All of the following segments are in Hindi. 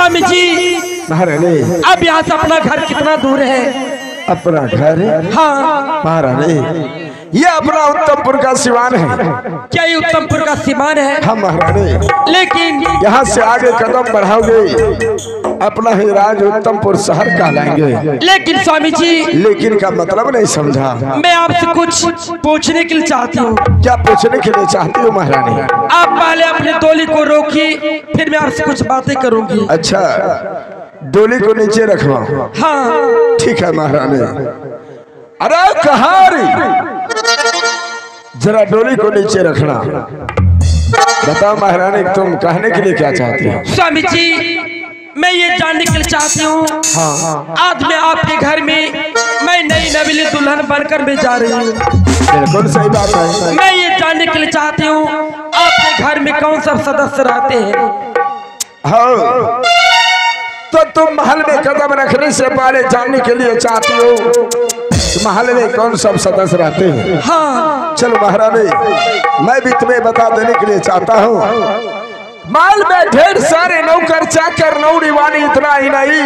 स्वामी जी महारानी, अब यहाँ से अपना घर कितना दूर है? अपना घर? हाँ महारानी, ये अपना उत्तमपुर का सिवान है। क्या ये उत्तमपुर का सिवान है? हाँ महारानी, लेकिन यहाँ से आगे कदम बढ़ाओगे अपना ही राज उत्तमपुर शहर कहलाएंगे। लेकिन स्वामी जी, लेकिन का मतलब नहीं समझा। मैं आपसे कुछ पूछने के लिए चाहती हूँ। क्या पूछने के लिए चाहती हूँ महारानी? आप पहले अपने डोली को रोकिए, फिर मैं आपसे कुछ बातें करूंगी। अच्छा, डोली को नीचे रखवा। हाँ ठीक है महारानी। अरे कहारी, जरा डोली को नीचे रखना। बताओ महारानी, तुम कहने के लिए क्या चाहती हो? स्वामी जी, मैं ये जानने के लिए चाहती हूँ, आज मैं आपके घर में मैं नई नवीली दुल्हन बनकर मैं जा रही हूँ। बिल्कुल सही बात है। मैं ये जानने के लिए चाहती हूँ, आपके घर में कौन सा सदस्य रहते हैं? हाँ, तो तुम महल में कदम रखने से पहले जानने के लिए चाहती हो महल में कौन सब सदस्य रहते हैं? हाँ चलो महारानी, मैं भी तुम्हें बता देने के लिए चाहता हूँ। महल में ढेर सारे नौकर चाकर नौनिवानी, इतना ही नहीं,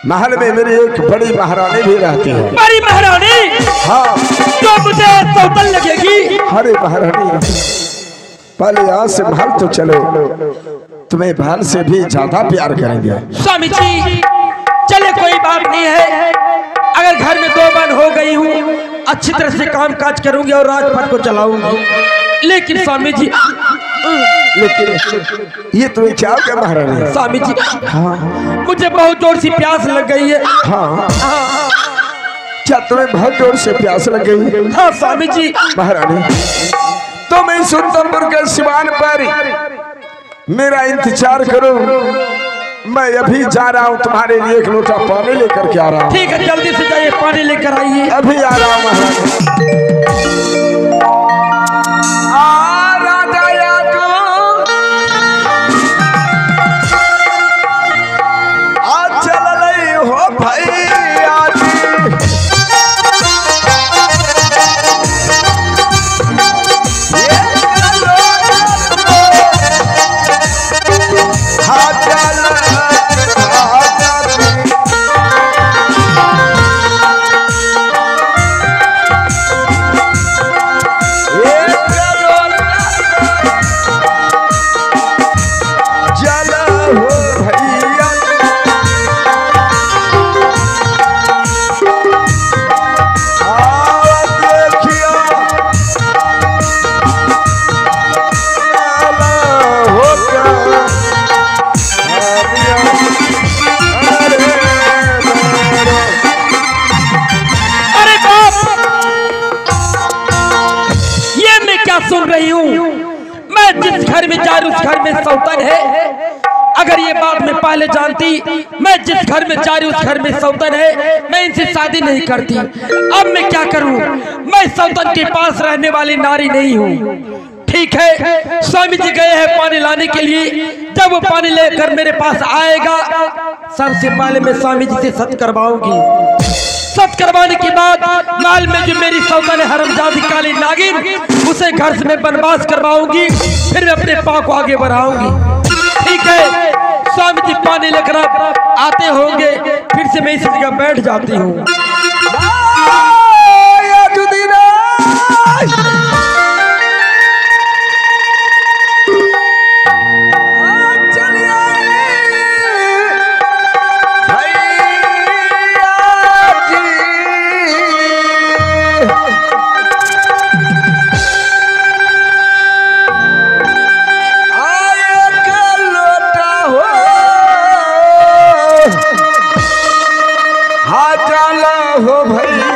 महल में मेरी एक बड़ी महारानी भी रहती है। बड़ी महारानी? हाँ। तो मुझे सौतन लगेगी। अरे महारानी, पहले यहाँ से महल तो चलो, तुम्हें महल से भी ज्यादा प्यार करेंगे। स्वामी जी चले, कोई बात नहीं है। अगर घर में 2 बन हो गई हूँ, अच्छी तरह से काम काज करूंगी और राजपथ को चलाऊंगी। लेकिन स्वामी जी, लेकिन ये तुम्हें क्या हो गया महारानी? स्वामी जी, हाँ, मुझे बहुत जोर से प्यास लग गई है। हाँ, क्या तुम्हें बहुत जोर से प्यास लग गई? हाँ स्वामी जी। महारानी, तो मैं उत्तमपुर के सिवान पर मेरा इंतजार करो, मैं अभी जा रहा हूँ, तुम्हारे लिए एक लोटा पानी लेकर के आ रहा हूँ। ठीक है, जल्दी से जाइए, पानी लेकर आइए। अभी आ रहा हूँ महारानी। सुन रही हूँ, मैं जिस घर में जा रही उस घर में सौतन है। अगर ये बात मैं पहले जानती, मैं जिस घर में जा रही उस घर में सौतन है, मैं इनसे शादी नहीं करती। अब मैं क्या करूँ? मैं सौतन के पास रहने वाली नारी नहीं हूँ। ठीक है, स्वामी जी गए हैं पानी लाने के लिए। जब वो पानी लेकर मेरे पास आएगा, सबसे पहले मैं स्वामी जी से सत करवाऊंगी। सत करवाने के बाद लाल में जो मेरी सौतन है हरमजादी काली नागिन, उसे घर से मैं वनवास करवाऊंगी, फिर मैं अपने पाँव को आगे बढ़ाऊंगी। ठीक है, स्वामी जी पानी लेकर आते होंगे, फिर से मैं इस जगह बैठ जाती हूँ। हो भैया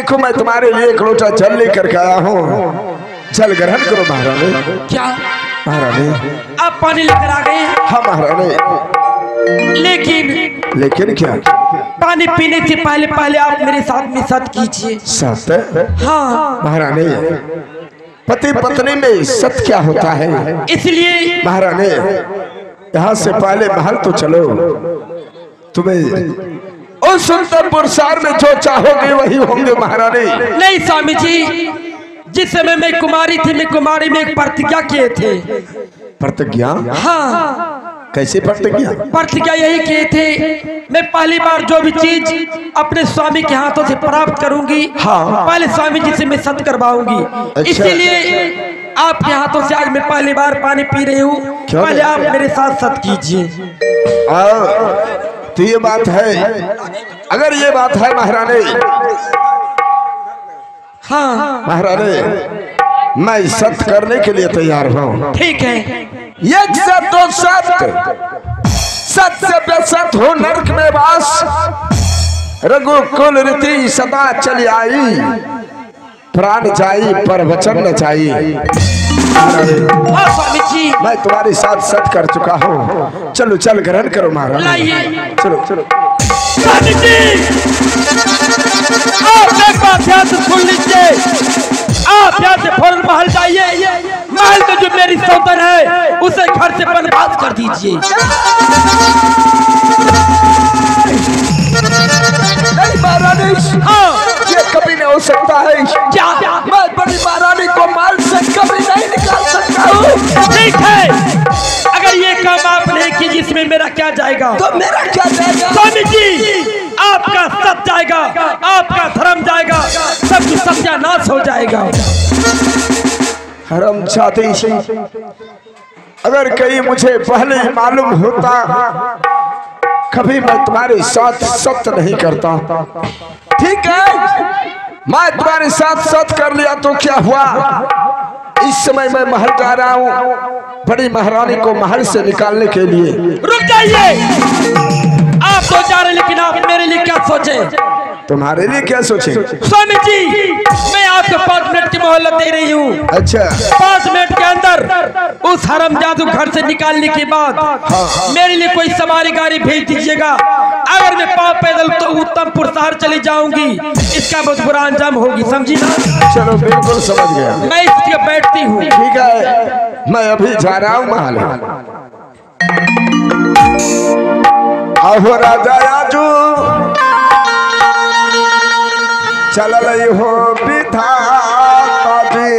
देखो मैं तुम्हारे लिए एक लोटा जल लेकर के आया हूँ, जल ग्रहण करो महारानी। क्या महारानी? आप पानी लेकर आ गए? हाँ महारानी। लेकिन क्या? पानी पीने से पहले पहले आप मेरे साथ में सत कीजिए। सत? हाँ महारानी, पति पत्नी में सत क्या होता है? इसलिए महारानी यहाँ से पहले महल तो चलो, तुम्हें उस सुल्तानपुर शहर में जो चाहोगे वही होंगे महारानी। नहीं स्वामी जी, जिस समय मैं कुमारी थी, मैं कुमारी में एक प्रतिज्ञा किए थे। प्रतिज्ञा? हाँ। कैसे प्रतिज्ञा? प्रतिज्ञा यही किए थे, मैं पहली बार जो भी चीज अपने स्वामी के हाथों से प्राप्त करूंगी, हाँ। पहले स्वामी जी से मैं सत करवाऊंगी। अच्छा। इसीलिए आपके हाथों से आज मैं पहली बार पानी पी रही हूँ, पहले आप मेरे साथ सत कीजिए। तो ये बात है, अगर ये बात है महारानी, हाँ महारानी मैं सत करने के लिए तैयार हूँ। ठीक है। एक सत दो सत, सत से बेसत हो नरक में वास, रघुकुल रीति सदा चली आई, प्राण जाई पर वचन न जाई। हाँ स्वामी जी, मैं तुम्हारे साथ सत कर चुका हूँ, चलो चल ग्रहण करो महाराज। चलो चलो स्वामी जी, आप एक बात ध्यान से सुन लीजिए, आप यहाँ से फौरन महल जाइए, महल में जो मेरी सौतन है उसे घर से बर्बाद कर दीजिए। नहीं महारानी, हाँ ये कभी नहीं हो सकता है। क्या? मैं बड़ी महारानी को माल से कभी नहीं निकाल सकता हूँ। ठीक है, अगर ये काम आप नहीं की जिसमें मेरा क्या जाएगा? तो मेरा क्या जाएगा? स्वामी जी, आपका सत जाएगा, आपका धर्म जाएगा, सब कुछ सत्यानाश हो जाएगा। हरम चाहते ही, अगर कहीं मुझे पहले ही मालूम होता कभी मैं तुम्हारे साथ सत्य नहीं करता। ठीक है, मैं तुम्हारे साथ सत्य कर लिया तो क्या हुआ? इस समय मैं महल जा रहा हूँ बड़ी महारानी को महल से निकालने के लिए। रुक जाइए, आप तो जा रहे, लेकिन आप मेरे लिए क्या सोचे? तुम्हारे लिए क्या सोचे? स्वामी जी, मैं आपको 5 मिनट की मोहलत दे रही हूँ। अच्छा, 5 मिनट के अंदर उस हरम जादू घर से निकालने के बाद मेरे लिए कोई सवारी गाड़ी भेज दीजिएगा। अगर मैं पाँव पैदल तो उत्तमपुर शहर चली जाऊंगी, इसका बहुत बुरा अंजाम होगी, समझी ना? चलो बिल्कुल समझ गया, मैं इस जगह बैठती हूँ। ठीक है, मैं अभी जा रहा हूँ महल। आहो राजा आजू चल रही हो विधाता जी,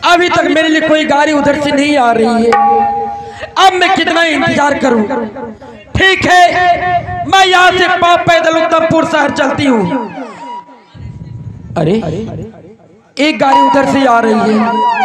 अभी तक मेरे लिए कोई गाड़ी उधर से नहीं आ रही है, अब मैं कितना इंतजार करूं? ठीक है, मैं यहाँ से पाँव पैदल उत्तमपुर शहर चलती हूँ। अरे एक गाड़ी उधर से आ रही है।